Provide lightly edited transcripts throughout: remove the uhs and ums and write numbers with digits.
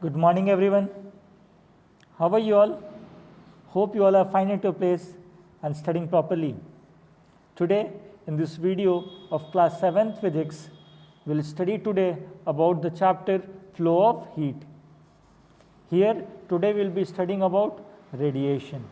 Good morning, everyone. How are you all? Hope you all are fine at your place and studying properly. Today, in this video of class 7th physics, we will study today about the chapter flow of heat. Here, today we will be studying about radiation.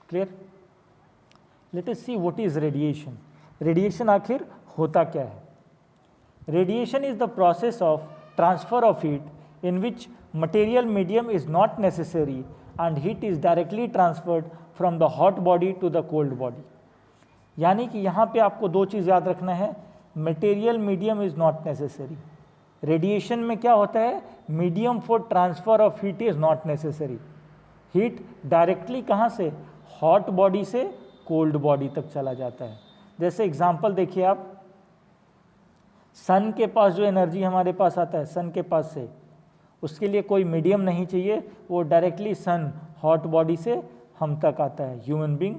Clear? Let us see what is radiation. Radiation आखिर होता क्या है? Radiation is the process of transfer of heat in which material medium is not necessary and heat is directly transferred from the hot body to the cold body. यानी कि यहाँ पे आपको दो चीज़ याद रखना है, material medium is not necessary. Radiation में क्या होता है? Medium for transfer of heat is not necessary. Heat directly कहाँ से? हॉट बॉडी से कोल्ड बॉडी तक चला जाता है. जैसे एग्जांपल देखिए आप, सन के पास जो एनर्जी हमारे पास आता है सन के पास से, उसके लिए कोई मीडियम नहीं चाहिए, वो डायरेक्टली सन हॉट बॉडी से हम तक आता है, ह्यूमन बींग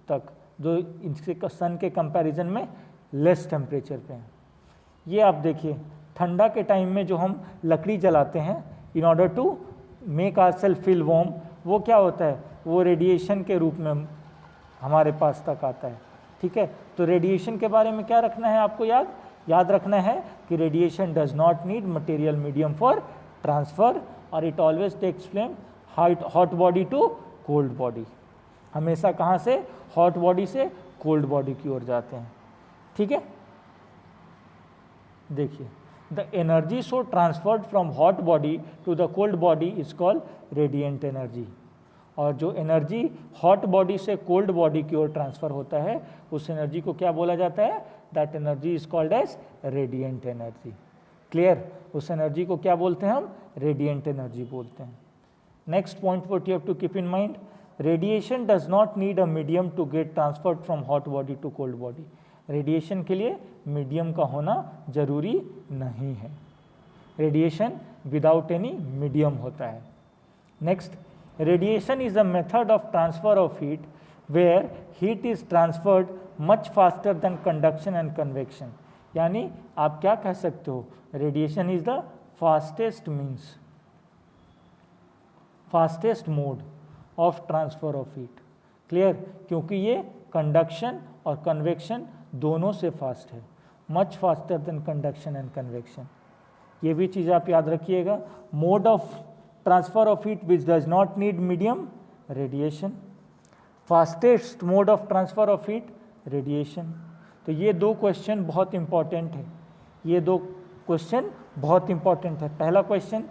तक, जो इनसे सन के कंपैरिजन में लेस टेम्परेचर पे हैं. ये आप देखिए, ठंडा के टाइम में जो हम लकड़ी जलाते हैं in order to make our self feel warm, वो क्या होता है? वो रेडिएशन के रूप में हमारे पास तक आता है. ठीक है, तो रेडिएशन के बारे में क्या रखना है आपको याद रखना है कि radiation does not need material medium for transfer और it always takes from hot body to cold body. हमेशा कहाँ से? हॉट बॉडी से कोल्ड बॉडी की ओर जाते हैं. ठीक है, देखिए, the energy so transferred from hot body to the cold body is called radiant energy. और जो एनर्जी हॉट बॉडी से कोल्ड बॉडी की ओर ट्रांसफ़र होता है उस एनर्जी को क्या बोला जाता है? That energy is called as radiant energy. Clear? उस एनर्जी को क्या बोलते हैं हम? रेडिएंट एनर्जी बोलते हैं. Next point what you have to keep in mind, radiation does not need a medium to get transferred from hot body to cold body. Radiation के लिए मीडियम का होना जरूरी नहीं है. रेडिएशन विदाउट एनी मीडियम होता है. Next, radiation is a method of transfer of heat where heat is transferred much faster than conduction and convection. यानी आप क्या कह सकते हो? Radiation is the fastest means, fastest mode of transfer of heat. Clear? क्योंकि ये conduction और convection दोनों से फास्ट है, much faster than conduction and convection. ये भी चीज़ आप याद रखिएगा. Mode of transfer of heat which does not need medium, radiation. fastest mode of transfer of heat, radiation. तो ये दो क्वेश्चन बहुत इंपॉर्टेंट है. ये दो क्वेश्चन बहुत इंपॉर्टेंट है. पहला question,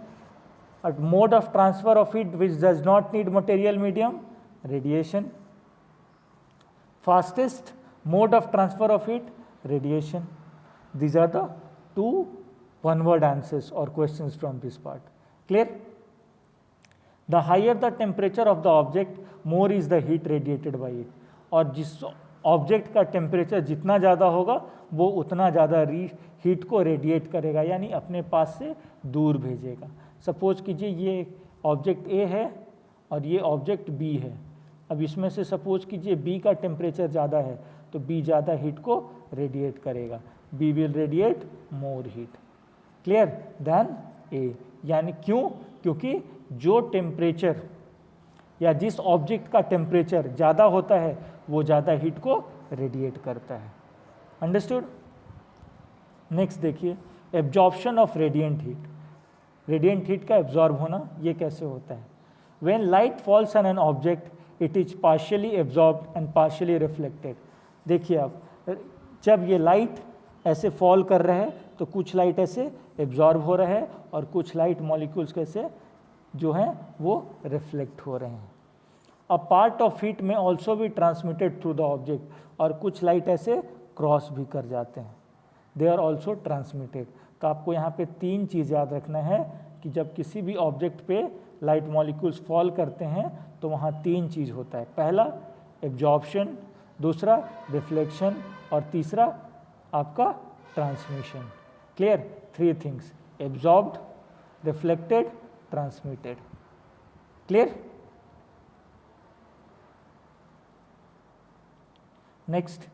mode of transfer of heat which does not need material medium, radiation. Fastest mode of transfer of heat, radiation. These are the two one word answers or questions from this part. Clear? The higher the temperature of the object, more is the heat radiated by it. और जिस object का temperature जितना ज़्यादा होगा वो उतना ज़्यादा heat को रेडिएट करेगा, यानी अपने पास से दूर भेजेगा. सपोज कीजिए ये ऑब्जेक्ट ए है और ये ऑब्जेक्ट बी है. अब इसमें से सपोज कीजिए बी का टेम्परेचर ज़्यादा है तो बी ज़्यादा हीट को रेडिएट करेगा. B will radiate more heat. Clear? Then A. यानी क्यों? क्योंकि जो टेम्परेचर या जिस ऑब्जेक्ट का टेम्परेचर ज़्यादा होता है वो ज़्यादा हीट को रेडिएट करता है. अंडरस्टूड? नेक्स्ट देखिए, absorption of radiant heat. Radiant heat का एब्जॉर्ब होना ये कैसे होता है? When light falls on an object it is partially absorbed and partially reflected. देखिए आप, जब ये लाइट ऐसे फॉल कर रहा है तो कुछ लाइट ऐसे एब्जॉर्ब हो रहा है और कुछ लाइट मॉलिक्यूल्स कैसे जो हैं वो रिफ्लेक्ट हो रहे हैं. अ पार्ट ऑफ हीट में ऑल्सो भी ट्रांसमिटेड थ्रू द ऑब्जेक्ट. और कुछ लाइट ऐसे क्रॉस भी कर जाते हैं, दे आर ऑल्सो ट्रांसमिटेड. तो आपको यहाँ पे तीन चीज़ याद रखना है कि जब किसी भी ऑब्जेक्ट पे लाइट मॉलिक्यूल्स फॉल करते हैं तो वहाँ तीन चीज़ होता है. पहला एब्जॉर्प्शन, दूसरा रिफ्लेक्शन और तीसरा आपका transmission. Clear? Three things: absorbed, reflected, transmitted. Clear? Next,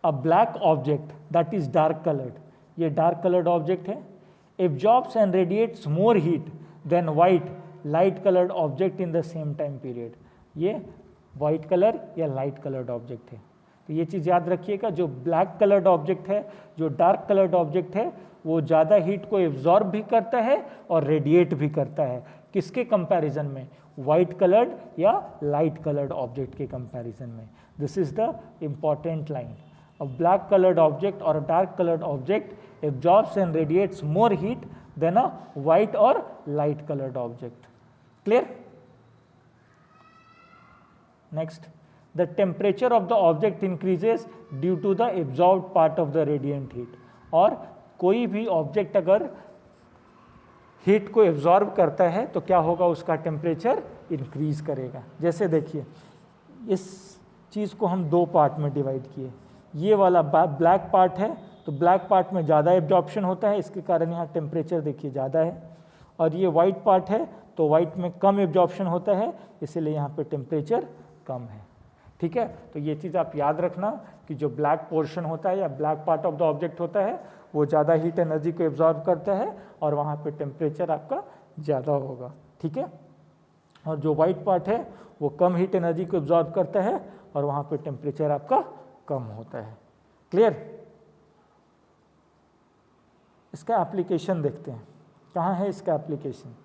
a black object that is dark colored, ये डार्क कलर्ड ऑब्जेक्ट है, absorbs and radiates more heat than white light coloured object in the same time period. ये white colour या light coloured object है। तो ये चीज़ याद रखिएगा, जो ब्लैक कलर्ड ऑब्जेक्ट है, जो डार्क कलर्ड ऑब्जेक्ट है, वो ज़्यादा हीट को एब्जॉर्ब भी करता है और रेडिएट भी करता है। किसके कंपैरिजन में? वाइट कलर्ड या लाइट कलर्ड ऑब्जेक्ट के कंपैरिजन में। This is the important line. A black coloured object or a dark coloured object absorbs and radiates more heat than a white और light coloured object. Clear? Next, the temperature of the object increases due to the absorbed part of the radiant heat। और कोई भी object अगर heat को absorb करता है तो क्या होगा? उसका टेम्परेचर इंक्रीज करेगा। जैसे देखिए, इस चीज़ को हम दो पार्ट में डिवाइड किए। ये वाला ब्लैक पार्ट है, तो ब्लैक पार्ट में ज़्यादा एब्जॉर्प्शन होता है, इसके कारण यहाँ टेम्परेचर देखिए ज़्यादा है। और ये वाइट पार्ट है, तो वाइट में कम एब्जॉर्प्शन होता है, इसीलिए यहाँ पे टेम्परेचर कम है। ठीक है, तो ये चीज़ आप याद रखना कि जो ब्लैक पोर्शन होता है या black part of the object होता है वो ज़्यादा हीट एनर्जी को एब्जॉर्ब करता है और वहाँ पे टेम्परेचर आपका ज़्यादा होगा। ठीक है, और जो वाइट पार्ट है वो कम हीट एनर्जी को एब्जॉर्ब करता है और वहाँ पे टेम्परेचर आपका कम होता है। क्लियर? इसका एप्लीकेशन देखते हैं, कहाँ है इसका एप्लीकेशन।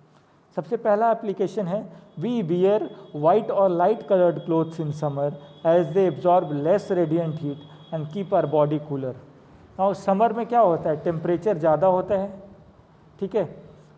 सबसे पहला एप्लीकेशन है, वी वियर वाइट और light coloured clothes in summer as they absorb less radiant heat and keep our body cooler. और समर में क्या होता है? टेम्परेचर ज़्यादा होता है। ठीक है,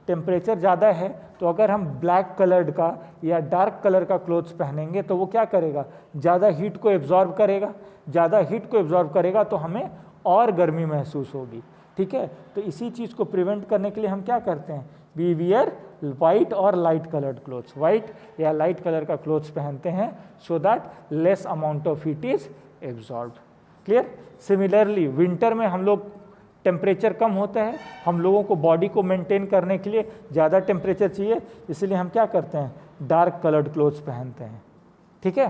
टेम्परेचर ज़्यादा है तो अगर हम ब्लैक कलर्ड का या डार्क कलर का क्लोथ्स पहनेंगे तो वो क्या करेगा? ज़्यादा हीट को एब्जॉर्ब करेगा। ज़्यादा हीट को एब्जॉर्ब करेगा तो हमें और गर्मी महसूस होगी। ठीक है, तो इसी चीज़ को प्रिवेंट करने के लिए हम क्या करते हैं? वी वियर वाइट और लाइट कलर्ड क्लोथ्स, वाइट या लाइट कलर का क्लोथ्स पहनते हैं so that less amount of heat is absorbed. Clear? Similarly winter में हम लोग टेम्परेचर कम होता है, हम लोगों को बॉडी को मेंटेन करने के लिए ज़्यादा टेम्परेचर चाहिए, इसलिए हम क्या करते हैं? डार्क कलर्ड क्लोथ्स पहनते हैं। ठीक है,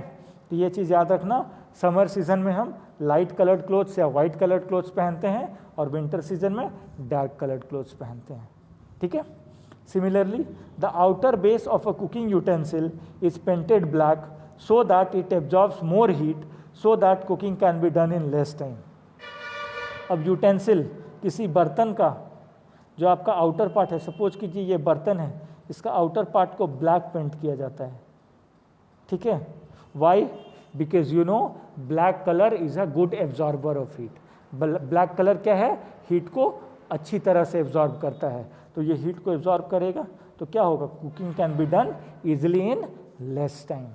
तो ये चीज़ याद रखना, समर सीजन में हम लाइट कलर्ड क्लोथ्स या वाइट कलर्ड क्लोथ्स पहनते हैं और विंटर सीजन में डार्क कलर्ड क्लोथ्स पहनते हैं। ठीक है, similarly the outer base of a cooking utensil is painted black so that it absorbs more heat so that cooking can be done in less time। अब utensil, किसी बर्तन का जो आपका आउटर पार्ट है, सपोज कीजिए ये बर्तन है, इसका आउटर पार्ट को ब्लैक पेंट किया जाता है। ठीक है, why? Because you know black colour is a good absorber of heat. Black colour क्या है? हीट को अच्छी तरह से एब्जॉर्ब करता है, तो ये हीट को एब्जॉर्ब करेगा तो क्या होगा? Cooking can be done easily in less time.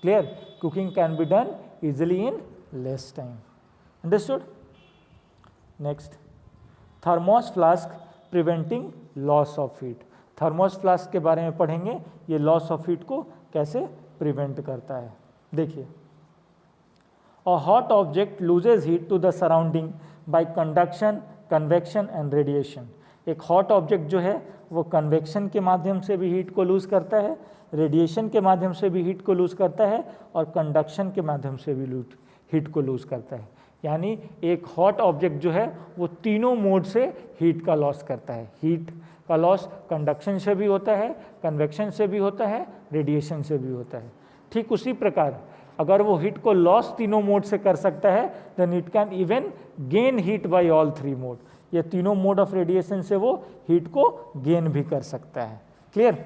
Clear? Cooking can be done easily in less time. Understood? Next, thermos flask preventing loss of heat. Thermos flask के बारे में पढ़ेंगे, ये लॉस ऑफ हीट को कैसे प्रिवेंट करता है। देखिए, a hot object loses heat to the surrounding by conduction, convection and radiation. एक हॉट ऑब्जेक्ट जो है वो कन्वेक्शन के माध्यम से भी हीट को लूज़ करता है, रेडिएशन के माध्यम से भी हीट को लूज़ करता है और कंडक्शन के माध्यम से भी हीट को लूज़ करता है। यानी एक हॉट ऑब्जेक्ट जो है वो तीनों मोड से हीट का लॉस करता है। हीट का लॉस कंडक्शन से भी होता है, कन्वेक्शन से भी होता है, रेडिएशन से भी होता है। ठीक उसी प्रकार अगर वो हीट को लॉस तीनों मोड से कर सकता है, then it can even gain heat by all three mode. ये तीनों मोड ऑफ रेडिएशन से वो हीट को गेन भी कर सकता है। Clear?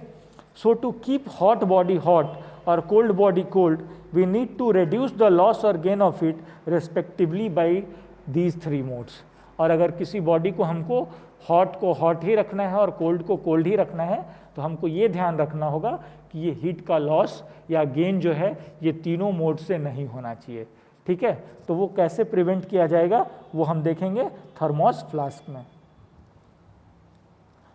So to keep hot body hot और cold body cold, we need to reduce the loss और gain of heat respectively by these three modes. और अगर किसी बॉडी को हमको हॉट ही रखना है और कोल्ड को कोल्ड ही रखना है, तो हमको ये ध्यान रखना होगा कि ये हीट का लॉस या गेन जो है ये तीनों मोड से नहीं होना चाहिए। ठीक है, तो वो कैसे प्रिवेंट किया जाएगा वो हम देखेंगे थर्मोस फ्लास्क में।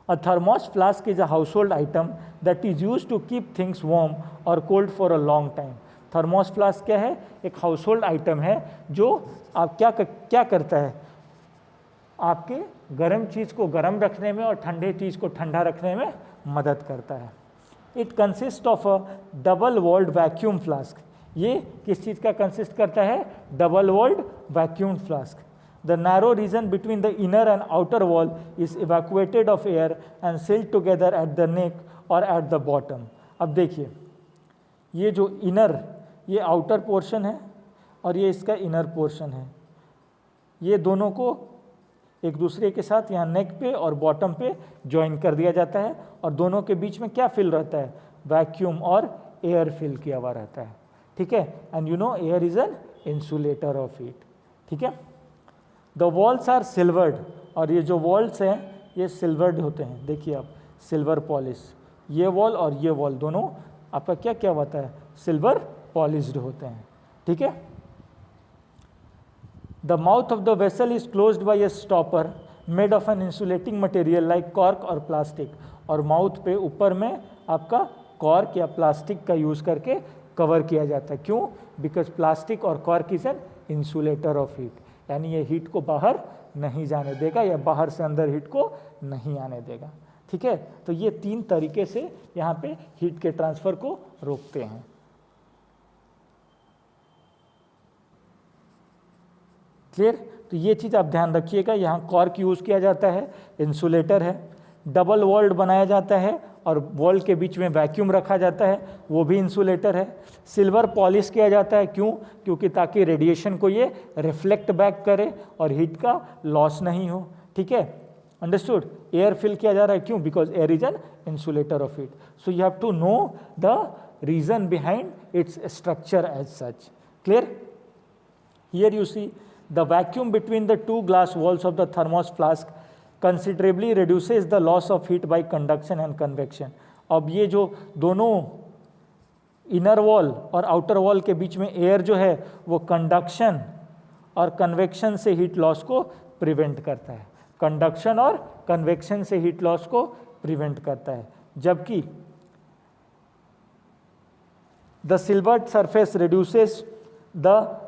A thermos flask is a household item that is used to keep things warm or cold for a long time। Thermos flask क्या है? एक हाउसहोल्ड आइटम है जो आप क्या करता है? आपके गर्म चीज़ को गर्म रखने में और ठंडे चीज़ को ठंडा रखने में मदद करता है। It consist of a double walled vacuum flask. ये किस चीज़ का कंसिस्ट करता है? Double walled vacuum flask. The narrow region between the inner and outer wall is evacuated of air and sealed together at the neck or at the bottom. अब देखिए, ये जो इनर, ये आउटर पोर्शन है और ये इसका इनर पोर्शन है, ये दोनों को एक दूसरे के साथ यहाँ नेक पे और बॉटम पे ज्वाइन कर दिया जाता है और दोनों के बीच में क्या फिल रहता है, वैक्यूम और एयर फिल किया हुआ रहता है, ठीक है. And you know air is an insulator of heat, ठीक है. द वॉल्स आर सिल्वर्ड, और ये जो वॉल्स हैं ये सिल्वर्ड होते हैं. देखिए आप, सिल्वर पॉलिश, ये वॉल और ये वॉल दोनों आपका क्या क्या होता है, सिल्वर पॉलिश्ड होते हैं, ठीक है. The mouth of the vessel is closed by a stopper made of an insulating material like cork और प्लास्टिक, और माउथ पे ऊपर में आपका कॉर्क या प्लास्टिक का यूज़ करके कवर किया जाता है. क्यों? बिकॉज प्लास्टिक और cork is an insulator of heat, यानी ये हीट को बाहर नहीं जाने देगा या बाहर से अंदर हीट को नहीं आने देगा, ठीक है. तो ये तीन तरीके से यहाँ पे हीट के ट्रांसफर को रोकते हैं. क्लियर? तो ये चीज़ आप ध्यान रखिएगा. यहाँ कॉर्क यूज़ किया जाता है, इंसुलेटर है, डबल वॉल्ड बनाया जाता है और वॉल के बीच में वैक्यूम रखा जाता है, वो भी इंसुलेटर है. सिल्वर पॉलिश किया जाता है, क्यों? क्योंकि ताकि रेडिएशन को ये रिफ्लेक्ट बैक करे और हीट का लॉस नहीं हो, ठीक है. अंडरस्टूड? एयर फिल किया जा रहा है, क्यों? Because air is an insulator of heat. So you have to know the reason behind its structure as such. Clear? Here you see the vacuum between the two glass walls of the thermos flask considerably reduces the loss of heat by conduction and convection. अब ये जो दोनों inner wall और outer wall के बीच में air जो है वो कंडक्शन और कन्वेक्शन से हीट लॉस को प्रिवेंट करता है, कंडक्शन और कन्वेक्शन से हीट लॉस को प्रिवेंट करता है. जबकि the silvered surface reduces the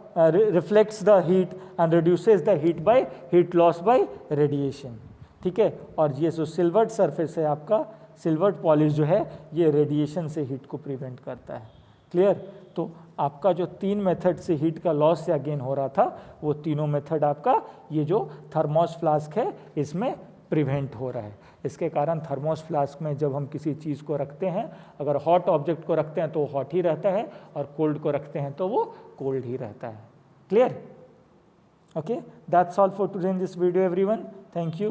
reflects the heat and reduces the heat by heat loss by radiation, ठीक है. और ये जो सिल्वर्ड सरफेस है आपका, सिल्वर्ड पॉलिश जो है, ये रेडिएशन से हीट को प्रिवेंट करता है. क्लियर? तो आपका जो तीन मेथड से हीट का लॉस या गेन हो रहा था, वो तीनों मेथड आपका ये जो थर्मोस फ्लास्क है इसमें प्रिवेंट हो रहा है. इसके कारण थर्मोस फ्लास्क में जब हम किसी चीज़ को रखते हैं, अगर हॉट ऑब्जेक्ट को रखते हैं तो वो हॉट ही रहता है और कोल्ड को रखते हैं तो वो कोल्ड ही रहता है. Clear? Okay, that's all for today in this video everyone. Thank you.